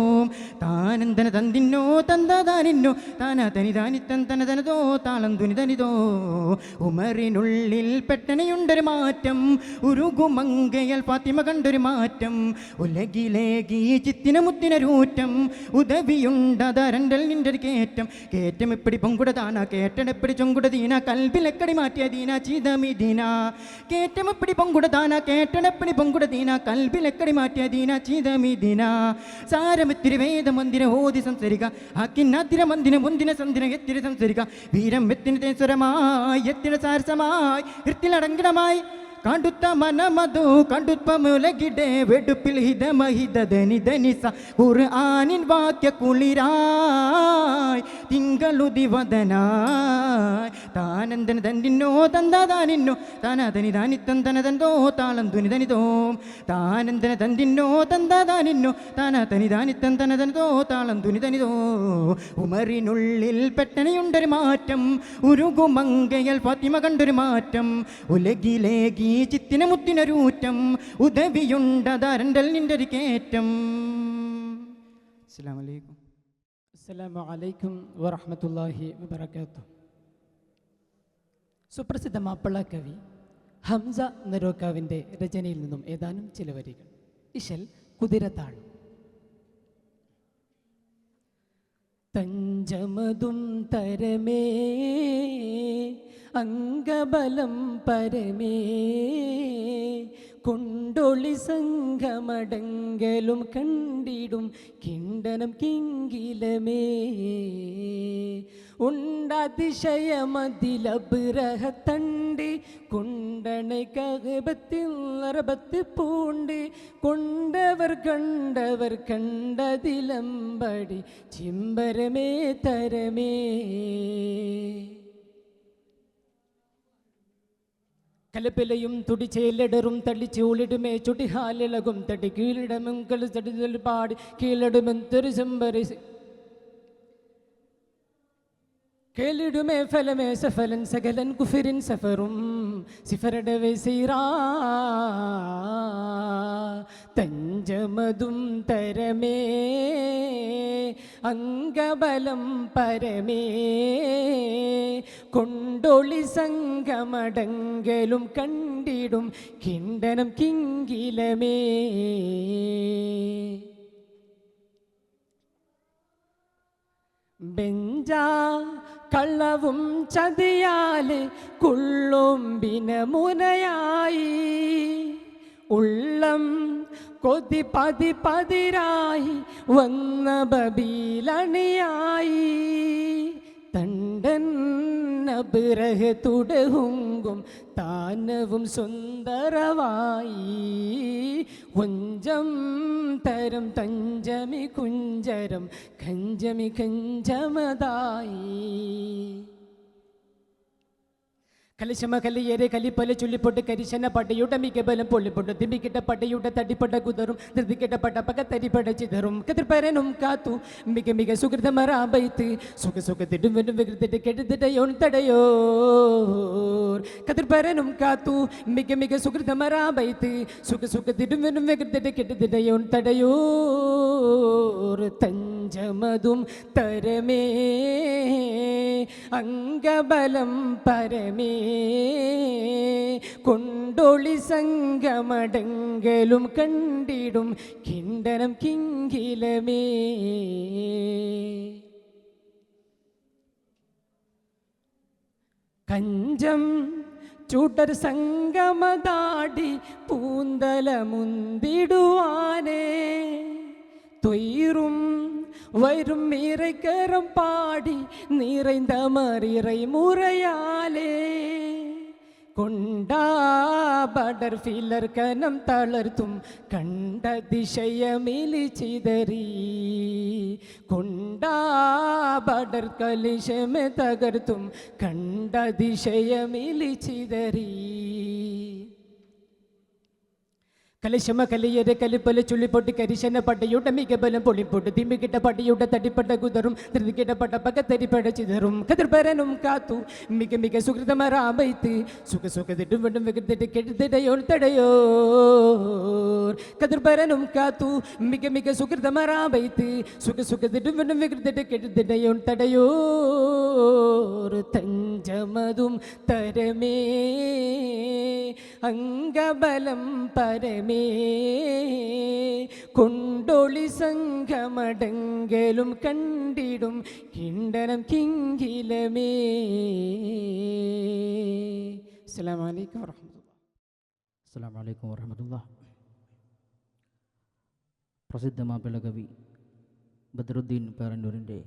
S7: താനന്ദന തന്തിന്നോ തന്തതാനിന്നോ താനാ തനി താനി തന്തന തനതോ താളം തുനി തനിതോ ഉമറിനുള്ളിൽ പെട്ടനെയുണ്ടൊരു മാറ്റം ഉരുകുമങ്കയൽ ഫാത്തിമ കണ്ടൊരു മാറ്റം ഉലകിലേകി ചിത്തിന മുത്തിനരൂറ്റം ഉദവിയുണ്ടതാ രണ്ടൽ നിൻ്റെ ഒരു കേറ്റം കേറ്റം എപ്പടി പൊങ്കുടദാന കേട്ടനെപ്പടി ചൊങ്കുടദീന കൽബിലെക്കടി മാറ്റിയദീന ചീതമിദീന കേറ്റം എപ്പടി പൊങ്കുടദാന കേട്ടനെപ്പടി പൊങ്കുടദീന കൽബിലെക്കടി മാറ്റിയദീന ചീതമിദീന സാരമെത്തിരി വേദമന്ദിര ഓതി സംസരിക ഹക്കിന്നാത്തിര മന്ദിര മുന്തിന സന്ദിര എത്തിരി സംസരിക വീരം എത്തിന് തേൻസുരമായി എത്തിന സാരസമായി ഹൃത്തിലടങ്കിടമായി കടുത്ത മനമധു കടുപ്പ മുലകിടെ വെടുപ്പിൽ ഹിതമഹിതനി ധനിസ ഖുർആനിൻ വാക്യ കുളിരായി തിങ്കളുദിവദനായി താനന്ദന തന്തിന്നോ തന്തതാനിന്നോ താനാ തനി താനി തന്തന തന്തോ താളം തുനി തനിതോ താനന്ദന തന്തിന്നോ തന്തതാനിന്നോ താനാ തനി താനി തന്തന തനതോ താളം തുനി തനിതോ ഉമറിനുള്ളിൽ പെട്ടനെയുണ്ടൊരു മാറ്റം ഉരുകുമങ്കയൽ ഫാത്തിമ കണ്ടൊരു മാറ്റം ഉലകിലേകി ചിത്തിന മുത്തിനരൂറ്റം ഉദവിയുണ്ടതാ രണ്ടൽ നിൻ്റെ ഒരു കേറ്റം അസ്സലാമു അലൈക്കും
S8: അസ്സലാമു അലൈക്കും വറഹ്മത്തുള്ളാഹി വബറകാതുഹു. സുപ്രസിദ്ധ മാപ്പിള കവി ഹംസ നരോക്കാവിൻ്റെ രചനയിൽ നിന്നും ഏതാനും ചില വരികൾ. ഇശൽ കുതിരത്താൾ. തഞ്ചമതും തരമേ അംഗബലം പരമേ കൊണ്ടൊളി സംഘമടങ്കലും കണ്ടിടും കിണ്ടനം കിങ്കിലമേ ഉണ്ടതിശയമതിലബിരഹത്തണ്ട് കൊണ്ടണை കകപത്തിൽ അറബത്ത് പൂണ്ട് കൊണ്ടവർ കണ്ടതിലമ്പടി ചിമ്പരമേ തരമേ. കലപ്പിലയും തുടിച്ചേലിടറും തള്ളിച്ചൂളിടുമേ ചുടിഹാലിളകും തടി കീഴിടമും കളിച്ചടിൽ പാടി കീഴടുമെന്തൊരു ചെമ്പരി കേളിടുമേ ഫലമേ സഫലൻ സകലൻ കുഫിരിൻ സഫറും സിഫറടവേ സീറാ തഞ്ചമതും തരമേ അംഗബലം പരമേ കൊണ്ടൊളി സംഘമടങ്കലും കണ്ടിടും കിണ്ടനം കിങ്കിലമേ. ബെഞ്ചാ കള്ളവും ചതിയാല് കുള്ളുംബിന മുനയായി ഉള്ളം കൊതി പതിരായി വന്ന ബബീലണിയായി തണ്ടൻ അബ്രഹ തുടഹുങ്കും താനവും സുന്ദരവായി വഞ്ചം തരം തഞ്ചമി കുഞ്ചരം കഞ്ചമി കഞ്ചമതായി കലിശമ കലിയേറെ കലിപ്പല ചുള്ളിപ്പൊട്ട് കരിശന പടയുടെ മിക ബലം പൊള്ളിപ്പൊട്ട് തിമ്പിക്കിട്ട പടയുടെ തടിപ്പട കുതറും ധൃതിക്കിട്ട പടപ്പക തരിപ്പട ചിതറും കതിർപ്പരനും കാത്തു മിക മിക സുഹൃതമറാബൈത്ത് സുഖ തിടുവനും വികൃതിട്ട് കെടുതിടയോൺ തടയോർ കതിർപ്പരനും കാത്തു മിക മിക സുഹൃതമറാബൈത്ത് സുഖ തിടുവനും വികൃതിട്ട് കെടുതിടയോൺ തടയോർ തഞ്ചമതും തരമേ അംഗബലം പരമേ കൊണ്ടൊളി സംഘമടങ്കലും കണ്ടിടും കിണ്ടനം കിങ്കിലമേ. കഞ്ചം ചൂട്ടർ സംഗമതാടി പൂന്തല മുന്തിടുവാനേ തൊയ്റും വരും മീറൈക്കരം പാടി നിറൈந்த മറിறை മുറയാലേ കൊണ്ടാ ബഡർ ഫിലർ കനം തളർത്തും കണ്ട ദിശയമിലി ചിതറി കൊണ്ടാ ബഡർ കലിശമെ തകർത്തും കണ്ട ദിശയമിലി ചിതറി കലിശമ കലിയരെ കലിപ്പല ചുള്ളിപ്പൊട്ടി കരിശന പടയുടെ മിക ബലം പൊളിപ്പൊട്ട് തിമ്മിക്കിട്ട പടയുടെ തടിപ്പട്ട കുതറും ധൃതിക്കിട്ട പടപ്പക തരിപ്പട ചിതറും കതിർപ്പരനും കാത്തു മിക മിക സുഹൃതമറാബൈത്ത് സുഖ തിടുവണ്ടും വികൃതിട്ട് കെടുതിടയോൺ തടയോർ കതിർപ്പരനും കാത്തു മിക മിക സുഹൃതമറാബൈത്ത് സുഖ തിടുവണ്ടും വികൃതിട്ട് കെടുതിടയോൺ തടയോർ തഞ്ചമതും തരമേ അംഗബലം പരമേ കൊണ്ടൊളി സംഘമടങ്കലും കണ്ടിടും കിണ്ടനം കിങ്കിലമേ. അസ്സലാമു അലൈക്കും വറഹ്മത്തുള്ളാഹി.
S2: അസ്സലാമു അലൈക്കും വറഹ്മത്തുള്ളാഹി. പ്രസിദ്ധ മാപ്പിള കവി ബദ്രുദ്ദീൻ പേരന്നൂരിൻ്റെ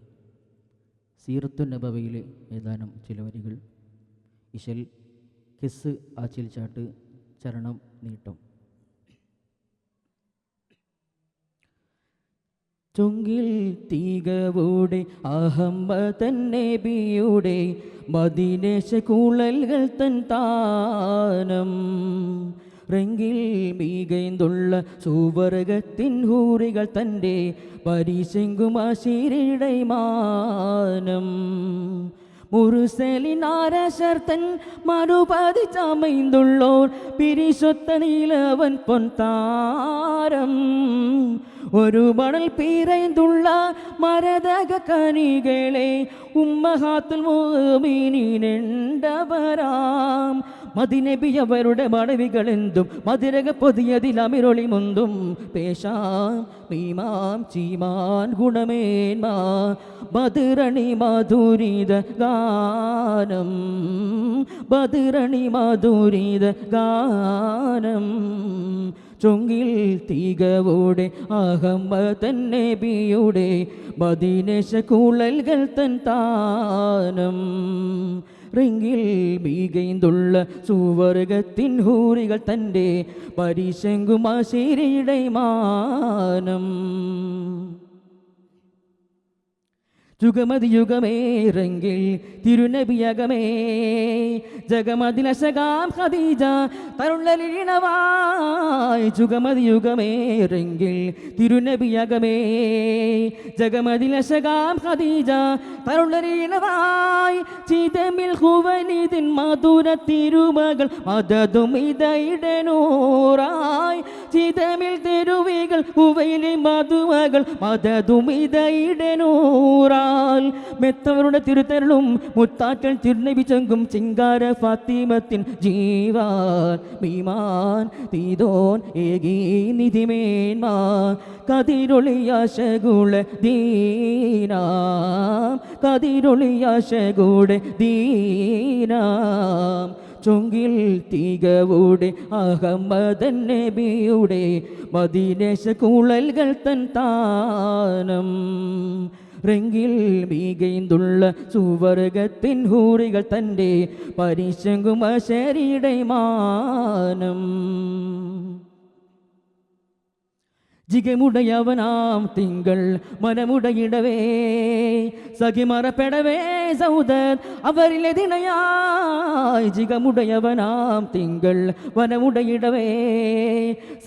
S2: സീറത്തുൻ നബവിയിലെ ഏതാനും ചില വരികൾ. ഇശൽ കിസ് ആച്ചിൽ ചാട്ട് ചരണം നീട്ടം. ചൊങ്കിൽ തീകവോടെ അഹമ്മദൻ നബിയുടെ മദീനേശ കൂളൽകൾ തൻ താനം റെങ്കിൽ മീകൈന്തുള്ള സുവർഗത്തിൻ ഹൂറികൾ തൻ്റെ പരിശെങ്കുമാശീരിടൈ മാനം മുറുസലിനാരശർത്തൻ മറുപതി ചമൈന്തുള്ളോർ പിരിശൊത്ത നീലവൻ പൊൻതാരം ഒരു മണൽ പീരൈന്തുള്ള മരതക കനികളെ ഉമ്മഹാത്തുൽ മുഅ്മിനീനെണ്ടവരാം മദിനബി അവരുടെ മടവികളെന്തും മധുരക പൊതിയതിലമിരൊളി മുന്തും പേശാം മീമാം ചീമാൻ ഗുണമേന്മാ ബദിരണി മാധുരീത ഗാനം ബദിരണി മാധുരീത ഗാനം ചൊങ്കിൽ തീകവോടെ അഹമ്മദൻ നബിയുടെ മദീനശ കൂളൽകൾ തൻ താനം റിങ്കിൽ മീകൈന്തുള്ള സുവർഗത്തിൻ ഹൂറികൾ തൻ്റെ പരിശങ്കുമാശേരിയുടെ മാനം യുഗമതി റെങ്കിൽ തിരുനബിയകമേ ജഗമതിലശകാം ഖദീജ തരുള്ളലിണവായി യുഗമതി റെങ്കിൽ തിരുനബിയകമേ ജഗമതിലശകാം ഖദീജ തരുള്ളലിണവായി ചിതമിൽ ഹുവനിതിൻ മധുര തിരുമകൾ മദതും ഇതയിടനൂറായി ചിതമിൽ തെരുവികൾ ഹുവയിലെ മധുമകൾ മദതും ഇതയിടനൂറായി മെത്തവരുടെ തിരുത്തരളും മുത്താറ്റൽ തിരുനബി ചങ്കും ചിങ്കാര ഫാത്തിമത്തിൻ ജീവാൻ മീമാൻ തീതോൻ ഏകീ നിധിമേന്മാ കതിരൊളിയാശകുള ദീനാം കതിരൊളിയാശകുടെ ദീനാം ചൊങ്കിൽ തീകവോടെ അഹമ്മദൻ നബിയുടെ മദീനശ കൂളൽകൾ തൻ താനം റെങ്കിൽ മീകൈന്തുള്ള സുവർഗത്തിൻ ഹൂറികൾ തൻ്റെ പരിശങ്കുമശരിയുടെ മാനം ജിഗമുടയവനാം തിങ്കൾ മനമുടയിടവേ സഖിമറപ്പെടവേ സൗദത് അവരിലെ ദിനയായി ജിഗമുടയവനാം തിങ്കൾ വനമുടയിടവേ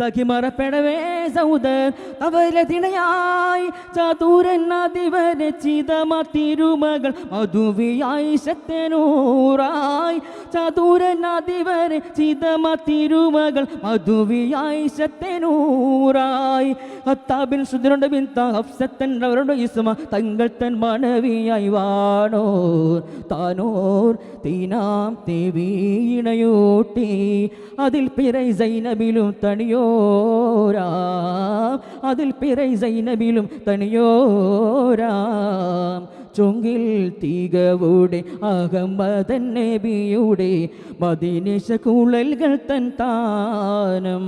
S2: സഖിമറപ്പെടവേ സൗദത് അവരിലെ ദിനയായി ചാതുരനാദിവരെ ചിതമ തിരുമകൾ മധുവിയായി ശക്തനൂറായി ചാതുരനാദിവരെ ചിതമ തിരുമകൾ മധുവിയായി ശക്തനൂറായി ഹത്താബിൻ സുദരുടെ ബിന്ത ഹഫ്സത്തൻ അവരുടെ ഇസ്മ തങ്ങൾ തൻ മണവിയായി വാണോർ താനോർ തീനാം ദേവീണയോട്ടി അതിൽ പിറൈ സൈനബിലും തണിയോരാം അതിൽ പിറൈ സൈനബിലും തണിയോരാം ചൊങ്കിൽ തീകവോടെ അഹമ്മദൻ നബിയുടെ മദീനശ കൂളൽകൾ തൻ താനം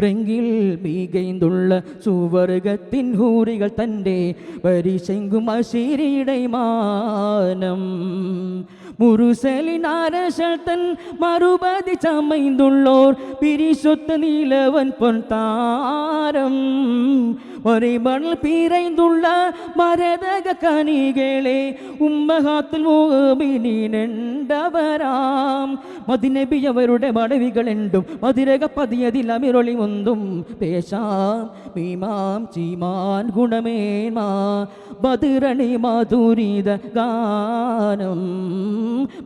S2: റെങ്കിൽ മീകൈന്തുള്ള സുവർഗത്തിൻ ഹൂറികൾ തൻ്റെ പരിശങ്കുമശേരിയുടെ മാനം മുറുസലിനാരശൽ തൻ മറുപതി ചമൈന്തുള്ളോർ പിരിശൊത്ത നീലവൻ പൊൻ താരം ഒരേ മണൽ പീരൈന്തുള്ള മരതക കനികളെ ഉമ്മഹാത്തുൽ മുഅ്മിനീനണ്ടവരാം മദിനബി അവരുടെ മടവികളെണ്ടും മതിരക പതിയതിൽ അമിരൊളി മുന്തും പേശാം മീമാം ചീമാൻ ഗുണമേന്മാ ബദിരണി മാധുരീത ഗാനം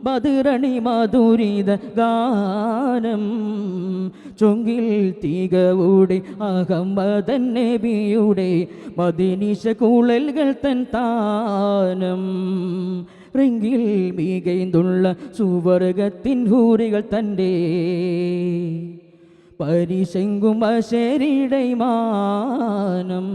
S2: ബദിരണി മാധുരീത ഗാനം ചൊങ്കിൽ തീകവോടെ അഹമ്മദൻ നബിയുടെ മദീനശ കൂളൽകൾ തൻ താനം റിങ്കിൽ മീകൈന്തുള്ള സുവർഗത്തിൻ ഹൂറികൾ തൻ്റെ പരിശങ്കുമശരിയുടെ മാനം